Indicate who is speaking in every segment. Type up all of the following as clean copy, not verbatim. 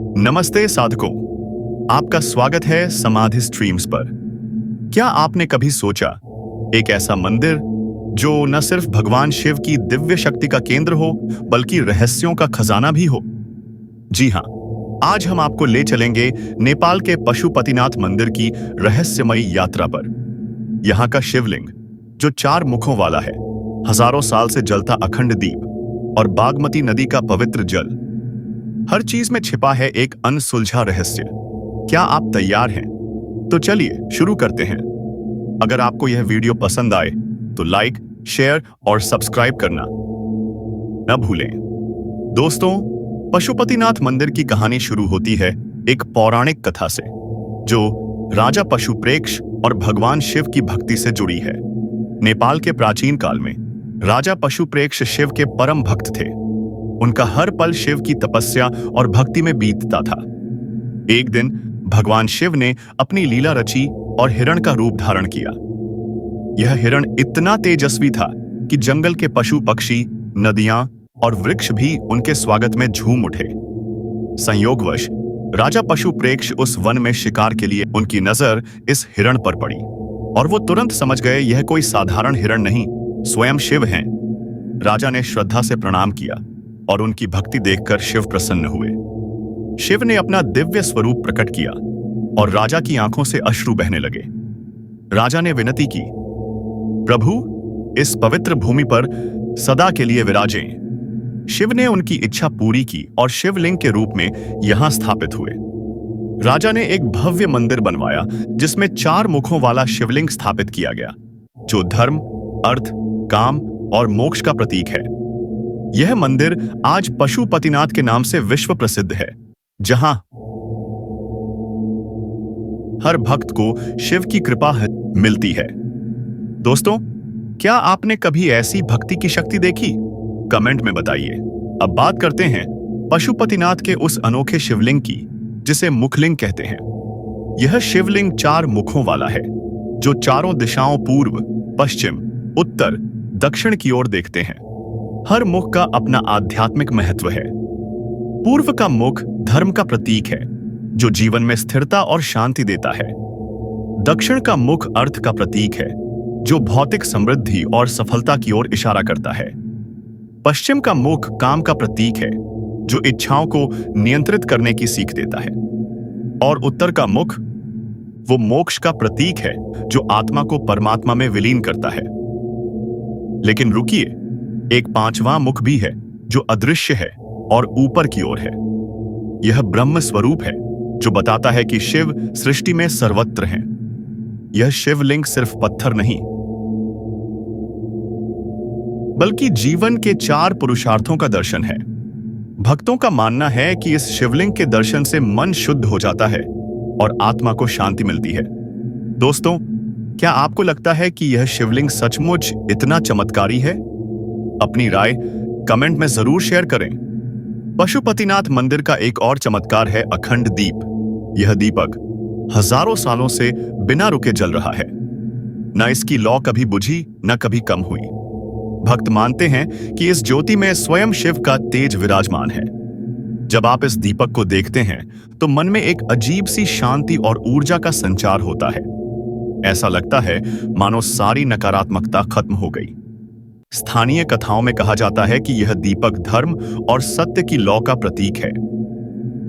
Speaker 1: नमस्ते साधकों, आपका स्वागत है समाधि स्ट्रीम्स पर। क्या आपने कभी सोचा, एक ऐसा मंदिर जो न सिर्फ भगवान शिव की दिव्य शक्ति का केंद्र हो बल्कि रहस्यों का खजाना भी हो? जी हाँ, आज हम आपको ले चलेंगे नेपाल के पशुपतिनाथ मंदिर की रहस्यमयी यात्रा पर। यहाँ का शिवलिंग, जो 4 मुखों वाला है, हजारों साल से जलता अखंड दीप और बागमती नदी का पवित्र जल, हर चीज में छिपा है एक अनसुलझा रहस्य। क्या आप तैयार हैं? तो चलिए शुरू करते हैं। अगर आपको यह वीडियो पसंद आए तो लाइक, शेयर और सब्सक्राइब करना न भूलें। दोस्तों, पशुपतिनाथ मंदिर की कहानी शुरू होती है एक पौराणिक कथा से, जो राजा पशुप्रेक्ष और भगवान शिव की भक्ति से जुड़ी है। नेपाल के प्राचीन काल में राजा पशुप्रेक्ष शिव के परम भक्त थे। उनका हर पल शिव की तपस्या और भक्ति में बीतता था। एक दिन भगवान शिव ने अपनी लीला रची और हिरण का रूप धारण किया। यह हिरण इतना तेजस्वी था कि जंगल के पशु पक्षी, नदियां और वृक्ष भी उनके स्वागत में झूम उठे। संयोगवश राजा पशुप्रेक्ष उस वन में शिकार के लिए उनकी नजर इस हिरण पर पड़ी और वो तुरंत समझ गए यह कोई साधारण हिरण नहीं, स्वयं शिव हैं। राजा ने श्रद्धा से प्रणाम किया और उनकी भक्ति देखकर शिव प्रसन्न हुए। शिव ने अपना दिव्य स्वरूप प्रकट किया और राजा की आंखों से अश्रु बहने लगे। राजा ने विनती की, प्रभु, इस पवित्र भूमि पर सदा के लिए विराजें। शिव ने उनकी इच्छा पूरी की और शिवलिंग के रूप में यहां स्थापित हुए। राजा ने एक भव्य मंदिर बनवाया जिसमें 4 मुखों वाला शिवलिंग स्थापित किया गया, जो धर्म, अर्थ, काम और मोक्ष का प्रतीक है। यह मंदिर आज पशुपतिनाथ के नाम से विश्व प्रसिद्ध है, जहां हर भक्त को शिव की कृपा मिलती है। दोस्तों, क्या आपने कभी ऐसी भक्ति की शक्ति देखी? कमेंट में बताइए। अब बात करते हैं पशुपतिनाथ के उस अनोखे शिवलिंग की, जिसे मुखलिंग कहते हैं। यह शिवलिंग 4 मुखों वाला है, जो चारों दिशाओं पूर्व, पश्चिम, उत्तर, दक्षिण की ओर देखते हैं। हर मुख का अपना आध्यात्मिक महत्व है। पूर्व का मुख धर्म का प्रतीक है, जो जीवन में स्थिरता और शांति देता है। दक्षिण का मुख अर्थ का प्रतीक है, जो भौतिक समृद्धि और सफलता की ओर इशारा करता है। पश्चिम का मुख काम का प्रतीक है, जो इच्छाओं को नियंत्रित करने की सीख देता है। और उत्तर का मुख वो मोक्ष का प्रतीक है, जो आत्मा को परमात्मा में विलीन करता है। लेकिन रुकिए, एक 5वां मुख भी है, जो अदृश्य है और ऊपर की ओर है। यह ब्रह्म स्वरूप है, जो बताता है कि शिव सृष्टि में सर्वत्र हैं। यह शिवलिंग सिर्फ पत्थर नहीं, बल्कि जीवन के 4 पुरुषार्थों का दर्शन है। भक्तों का मानना है कि इस शिवलिंग के दर्शन से मन शुद्ध हो जाता है और आत्मा को शांति मिलती है। दोस्तों, क्या आपको लगता है कि यह शिवलिंग सचमुच इतना चमत्कारी है? अपनी राय कमेंट में जरूर शेयर करें। पशुपतिनाथ मंदिर का एक और चमत्कार है अखंड दीप। यह दीपक हजारों सालों से बिना रुके जल रहा है। न इसकी लौ कभी बुझी, न कभी कम हुई। भक्त मानते हैं कि इस ज्योति में स्वयं शिव का तेज विराजमान है। जब आप इस दीपक को देखते हैं तो मन में एक अजीब सी शांति और ऊर्जा का संचार होता है। ऐसा लगता है मानो सारी नकारात्मकता खत्म हो गई। स्थानीय कथाओं में कहा जाता है कि यह दीपक धर्म और सत्य की लौ का प्रतीक है।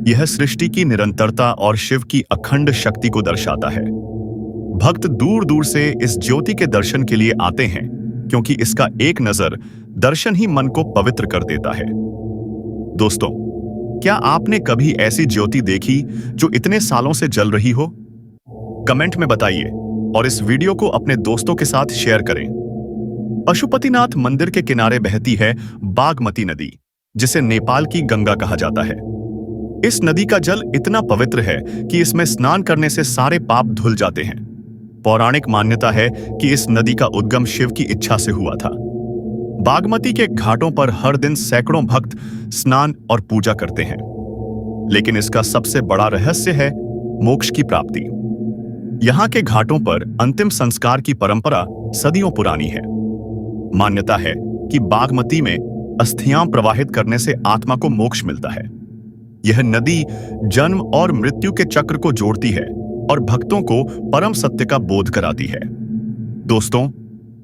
Speaker 1: यह सृष्टि की निरंतरता और शिव की अखंड शक्ति को दर्शाता है। भक्त दूर दूर से इस ज्योति के दर्शन के लिए आते हैं, क्योंकि इसका एक नजर दर्शन ही मन को पवित्र कर देता है। दोस्तों, क्या आपने कभी ऐसी ज्योति देखी जो इतने सालों से जल रही हो? कमेंट में बताइए और इस वीडियो को अपने दोस्तों के साथ शेयर करें। पशुपतिनाथ मंदिर के किनारे बहती है बागमती नदी, जिसे नेपाल की गंगा कहा जाता है। इस नदी का जल इतना पवित्र है कि इसमें स्नान करने से सारे पाप धुल जाते हैं। पौराणिक मान्यता है कि इस नदी का उद्गम शिव की इच्छा से हुआ था। बागमती के घाटों पर हर दिन सैकड़ों भक्त स्नान और पूजा करते हैं। लेकिन इसका सबसे बड़ा रहस्य है मोक्ष की प्राप्ति। यहाँ के घाटों पर अंतिम संस्कार की परंपरा सदियों पुरानी है। मान्यता है कि बागमती में अस्थियां प्रवाहित करने से आत्मा को मोक्ष मिलता है। यह नदी जन्म और मृत्यु के चक्र को जोड़ती है और भक्तों को परम सत्य का बोध कराती है। दोस्तों,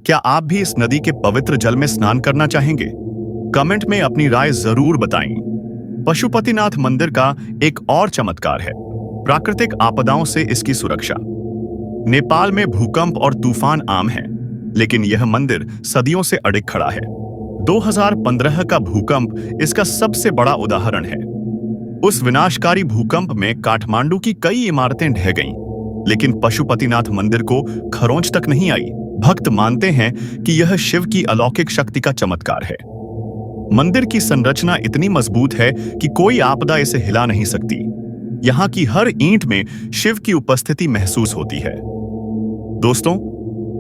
Speaker 1: क्या आप भी इस नदी के पवित्र जल में स्नान करना चाहेंगे? कमेंट में अपनी राय जरूर बताएं। पशुपतिनाथ मंदिर का एक और चमत्कार है प्राकृतिक आपदाओं से इसकी सुरक्षा। नेपाल में भूकंप और तूफान आम है, लेकिन यह मंदिर सदियों से अडिग खड़ा है। 2015 का भूकंप इसका सबसे बड़ा उदाहरण है। उस विनाशकारी भूकंप में काठमांडू की कई इमारतें ढह गईं, लेकिन पशुपतिनाथ मंदिर को खरोंच तक नहीं आई। भक्त मानते हैं कि यह शिव की अलौकिक शक्ति का चमत्कार है। मंदिर की संरचना इतनी मजबूत है कि कोई आपदा इसे हिला नहीं सकती। यहाँ की हर ईंट में शिव की उपस्थिति महसूस होती है। दोस्तों,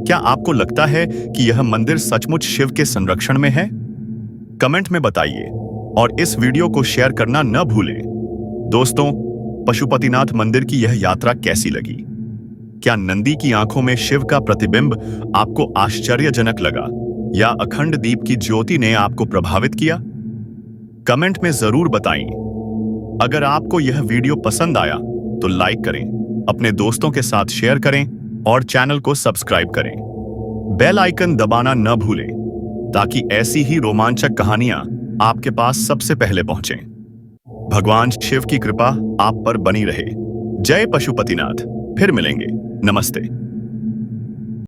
Speaker 1: क्या आपको लगता है कि यह मंदिर सचमुच शिव के संरक्षण में है? कमेंट में बताइए और इस वीडियो को शेयर करना न भूलें। दोस्तों, पशुपतिनाथ मंदिर की यह यात्रा कैसी लगी? क्या नंदी की आंखों में शिव का प्रतिबिंब आपको आश्चर्यजनक लगा या अखंड दीप की ज्योति ने आपको प्रभावित किया? कमेंट में जरूर बताएं। अगर आपको यह वीडियो पसंद आया तो लाइक करें, अपने दोस्तों के साथ शेयर करें और चैनल को सब्सक्राइब करें। बेल आइकन दबाना न भूलें ताकि ऐसी ही रोमांचक कहानियां आपके पास सबसे पहले पहुंचें। भगवान शिव की कृपा आप पर बनी रहे। जय पशुपतिनाथ। फिर मिलेंगे। नमस्ते।